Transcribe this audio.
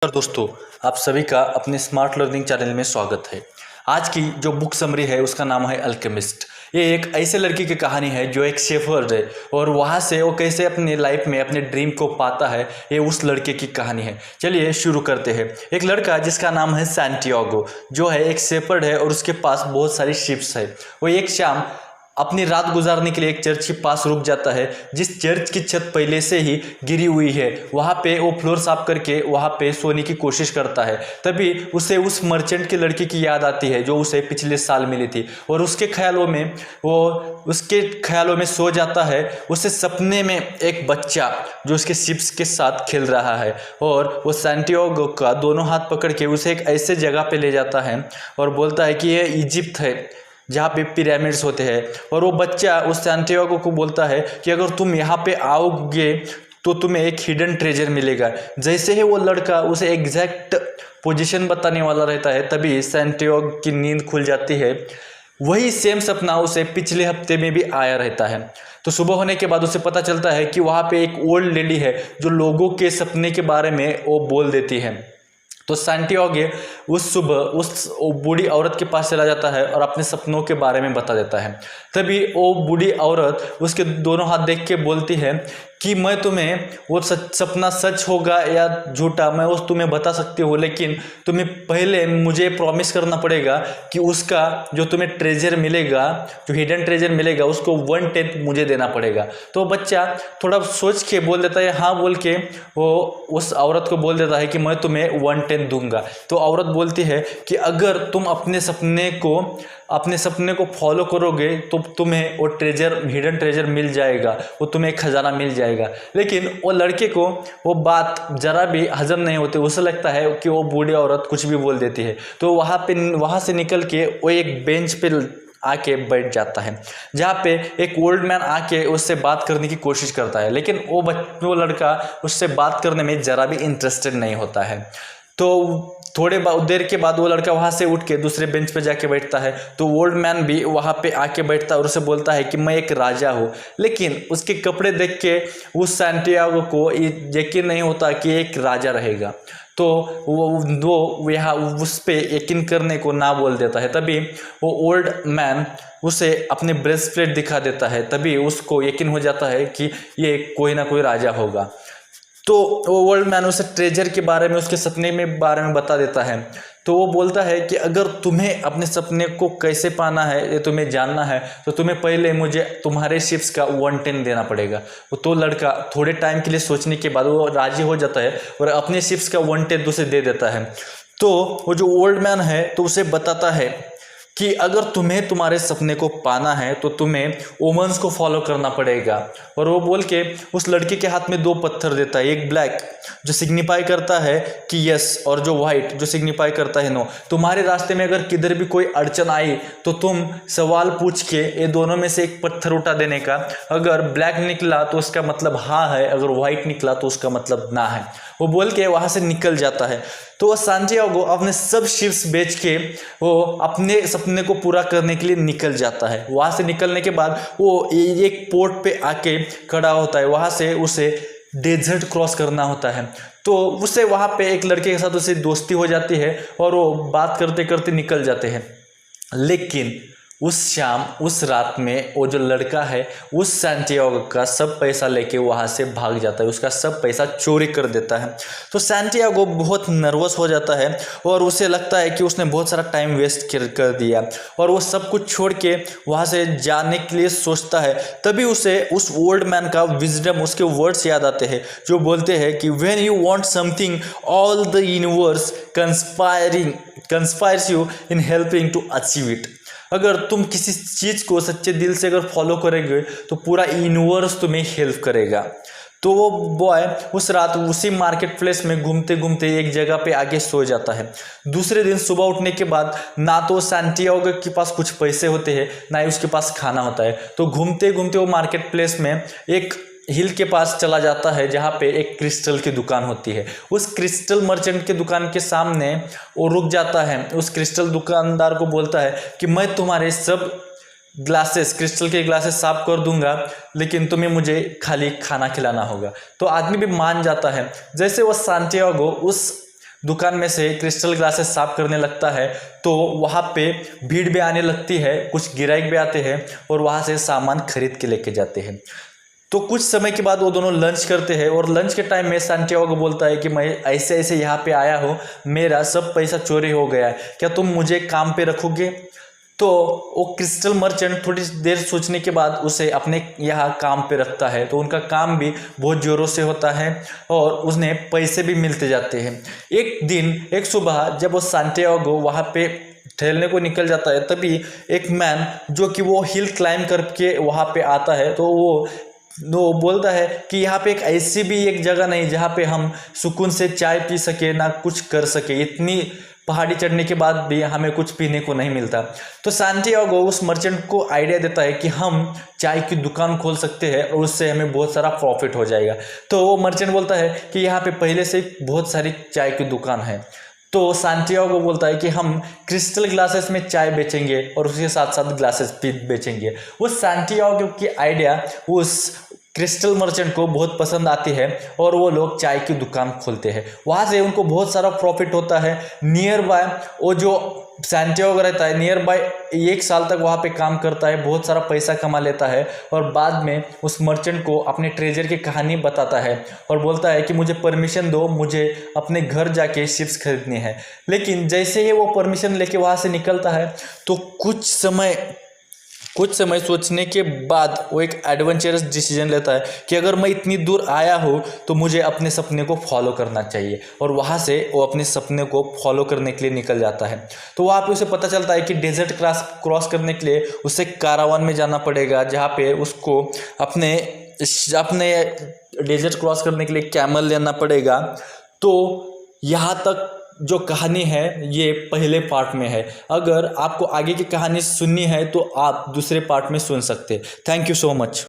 नमस्कार दोस्तों, आप सभी का अपने स्मार्ट लर्निंग चैनल में स्वागत है। आज की जो बुक समरी है उसका नाम है अल्केमिस्ट। ये एक ऐसे लड़की की कहानी है जो एक शेफर्ड है और वहाँ से वो कैसे अपनी लाइफ में अपने ड्रीम को पाता है, ये उस लड़के की कहानी है। चलिए शुरू करते हैं। एक लड़का जिसका नाम है सैंटियागो, जो है एक शेफर्ड है और उसके पास बहुत सारी शिप्स है। वो एक शाम अपनी रात गुजारने के लिए एक चर्च के पास रुक जाता है, जिस चर्च की छत पहले से ही गिरी हुई है। वहाँ पे वो फ्लोर साफ करके वहाँ पे सोने की कोशिश करता है। तभी उसे उस मर्चेंट की लड़की की याद आती है जो उसे पिछले साल मिली थी और उसके ख्यालों में सो जाता है। उसे सपने में एक बच्चा जो उसके शिप्स के साथ खेल रहा है और वो सैंटियागो का दोनों हाथ पकड़ के उसे एक ऐसे जगह पे ले जाता है और बोलता है कि यह इजिप्ट है जहाँ पे पिरामिड्स होते हैं। और वो बच्चा उस सैंटियागो को बोलता है कि अगर तुम यहाँ पे आओगे तो तुम्हें एक हिडन ट्रेजर मिलेगा। जैसे ही वो लड़का उसे एग्जैक्ट पोजीशन बताने वाला रहता है, तभी सैंटियागो की नींद खुल जाती है। वही सेम सपना उसे पिछले हफ्ते में भी आया रहता है। तो सुबह होने के बाद उसे पता चलता है कि वहाँ पे एक ओल्ड लेडी है जो लोगों के सपने के बारे में वो बोल देती है। तो सैंटियागो उस सुबह उस बूढ़ी औरत के पास चला जाता है और अपने सपनों के बारे में बता देता है। तभी वो बूढ़ी औरत उसके दोनों हाथ देख के बोलती है कि मैं तुम्हें वो सपना सच होगा या झूठा मैं उस तुम्हें बता सकती हूँ, लेकिन तुम्हें पहले मुझे प्रॉमिस करना पड़ेगा कि उसका जो तुम्हें ट्रेजर मिलेगा, जो हिडन ट्रेजर मिलेगा, उसको 1/10 मुझे देना पड़ेगा। तो बच्चा थोड़ा सोच के बोल देता है हाँ बोल के वो उस औरत को बोल देता है कि मैं तुम्हें 1/10 दूंगा। तो औरत बोलती है कि अगर तुम अपने सपने को फॉलो करोगे तो तुम्हें वो ट्रेजर, हिडन ट्रेजर मिल जाएगा, वो तुम्हें एक खजाना मिल जाएगा। लेकिन वो लड़के को वो बात जरा भी हजम नहीं होती। उसे लगता है कि वो बूढ़ी औरत कुछ भी बोल देती है। तो वहाँ से निकल के वो एक बेंच पे आके बैठ जाता है, जहाँ पे एक ओल्ड मैन आके उससे बात करने की कोशिश करता है, लेकिन वो लड़का उससे बात करने में ज़रा भी इंटरेस्टेड नहीं होता है। तो थोड़े देर के बाद वो लड़का वहाँ से उठ के दूसरे बेंच पे जाके बैठता है। तो ओल्ड मैन भी वहाँ पे आके बैठता है और उसे बोलता है कि मैं एक राजा हूँ। लेकिन उसके कपड़े देख के उस सैंटियागो को यकीन नहीं होता कि एक राजा रहेगा। तो वो यहाँ उस पर यकीन करने को ना बोल देता है। तभी वो ओल्ड मैन उसे अपने ब्रेस्टप्लेट दिखा देता है। तभी उसको यकीन हो जाता है कि ये कोई ना कोई राजा होगा। तो वो ओल्ड मैन उसे ट्रेजर के बारे में, उसके सपने में बारे में बता देता है। तो वो बोलता है कि अगर तुम्हें अपने सपने को कैसे पाना है, ये तुम्हें जानना है, तो तुम्हें पहले मुझे तुम्हारे शिप्स का 1/10 देना पड़ेगा। तो लड़का थोड़े टाइम के लिए सोचने के बाद वो राजी हो जाता है और अपने शिप्स का 1/10 उसे दे देता है। तो वो जो ओल्ड मैन है तो उसे बताता है कि अगर तुम्हें तुम्हारे सपने को पाना है तो तुम्हें ओमन्स को फॉलो करना पड़ेगा। और वो बोल के उस लड़के के हाथ में 2 पत्थर देता है, एक ब्लैक जो सिग्निफाई करता है कि यस और जो वाइट जो सिग्निफाई करता है नो। तुम्हारे रास्ते में अगर किधर भी कोई अड़चन आई तो तुम सवाल पूछ के ये दोनों में से एक पत्थर उठा देने का। अगर ब्लैक निकला तो उसका मतलब हाँ है, अगर वाइट निकला तो उसका मतलब ना है। वो बोल के वहाँ से निकल जाता है। तो वो सैंटियागो अपने सब शिप्स बेच के वो अपने सपने को पूरा करने के लिए निकल जाता है। वहाँ से निकलने के बाद वो एक पोर्ट पे आके खड़ा होता है। वहाँ से उसे डेजर्ट क्रॉस करना होता है। तो उसे वहाँ पे एक लड़के के साथ उसे दोस्ती हो जाती है और वो बात करते करते निकल जाते हैं। लेकिन उस शाम, उस रात में वो जो लड़का है उस सैंटियागो का सब पैसा लेके वहाँ से भाग जाता है, उसका सब पैसा चोरी कर देता है। तो सैंटियागो बहुत नर्वस हो जाता है और उसे लगता है कि उसने बहुत सारा टाइम वेस्ट कर दिया और वो सब कुछ छोड़ के वहाँ से जाने के लिए सोचता है। तभी उसे उस ओल्ड मैन का विजडम, उसके वर्ड्स याद आते हैं जो बोलते हैं कि when you want something all the universe conspires you in helping to achieve it. अगर तुम किसी चीज़ को सच्चे दिल से अगर फॉलो करेंगे तो पूरा यूनिवर्स तुम्हें हेल्प करेगा। तो वो बॉय उस रात उसी मार्केट प्लेस में घूमते घूमते एक जगह पे आके सो जाता है। दूसरे दिन सुबह उठने के बाद ना तो सैंटियागो के पास कुछ पैसे होते हैं, ना ही उसके पास खाना होता है। तो घूमते घूमते वो मार्केट प्लेस में एक हिल के पास चला जाता है जहाँ पे एक क्रिस्टल की दुकान होती है। उस क्रिस्टल मर्चेंट के दुकान के सामने वो रुक जाता है। उस क्रिस्टल दुकानदार को बोलता है कि मैं तुम्हारे सब ग्लासेस, क्रिस्टल के ग्लासेस साफ कर दूंगा, लेकिन तुम्हें मुझे खाली खाना खिलाना होगा। तो आदमी भी मान जाता है। जैसे वो सैंटियागो उस दुकान में से क्रिस्टल ग्लासेस साफ करने लगता है तो वहाँ पे भीड़ भी आने लगती है, कुछ गिराक भी आते हैं और वहाँ से सामान खरीद के लेके जाते हैं। तो कुछ समय के बाद वो दोनों लंच करते हैं और लंच के टाइम में सैंटियागो बोलता है कि मैं ऐसे ऐसे यहाँ पे आया हूँ, मेरा सब पैसा चोरी हो गया है, क्या तुम मुझे काम पे रखोगे? तो वो क्रिस्टल मर्चेंट थोड़ी देर सोचने के बाद उसे अपने यहाँ काम पे रखता है। तो उनका काम भी बहुत ज़ोरों से होता है और उन्हें पैसे भी मिलते जाते हैं। एक सुबह जब वो सैंटियागो वहाँ पे टहलने को निकल जाता है, तभी एक मैन जो कि वो हिल क्लाइंब करके वहाँ पे आता है। तो वो बोलता है कि यहाँ पे ऐसी भी एक जगह नहीं जहाँ पे हम सुकून से चाय पी सके, ना कुछ कर सके, इतनी पहाड़ी चढ़ने के बाद भी हमें कुछ पीने को नहीं मिलता। तो सैंटियागो उस मर्चेंट को आइडिया देता है कि हम चाय की दुकान खोल सकते हैं और उससे हमें बहुत सारा प्रॉफिट हो जाएगा। तो वो मर्चेंट बोलता है कि यहाँ पे पहले से बहुत सारी चाय की दुकान है। तो सैंटियागो बोलता है कि हम क्रिस्टल ग्लासेस में चाय बेचेंगे और उसके साथ साथ ग्लासेस भी बेचेंगे। वो सैंटियागो की आइडिया उस क्रिस्टल मर्चेंट को बहुत पसंद आती है और वो लोग चाय की दुकान खोलते हैं। वहाँ से उनको बहुत सारा प्रॉफिट होता है। नियर बाय वो जो सैंटियागो रहता है, नियर बाय 1 साल तक वहाँ पे काम करता है, बहुत सारा पैसा कमा लेता है और बाद में उस मर्चेंट को अपने ट्रेजर की कहानी बताता है और बोलता है कि मुझे परमिशन दो, मुझे अपने घर जाके शिप्स खरीदनी है। लेकिन जैसे ही वो परमिशन लेके वहाँ से निकलता है तो कुछ समय सोचने के बाद वो एक एडवेंचरस डिसीजन लेता है कि अगर मैं इतनी दूर आया हूँ तो मुझे अपने सपने को फॉलो करना चाहिए। और वहाँ से वो अपने सपने को फॉलो करने के लिए निकल जाता है। तो वहाँ पे उसे पता चलता है कि डेजर्ट क्रॉस करने के लिए उसे कारावान में जाना पड़ेगा, जहाँ पे उसको अपने डेजर्ट क्रॉस करने के लिए कैमल लेना पड़ेगा। तो यहाँ तक जो कहानी है ये पहले पार्ट में है। अगर आपको आगे की कहानी सुननी है तो आप दूसरे पार्ट में सुन सकते हैं। Thank you so much.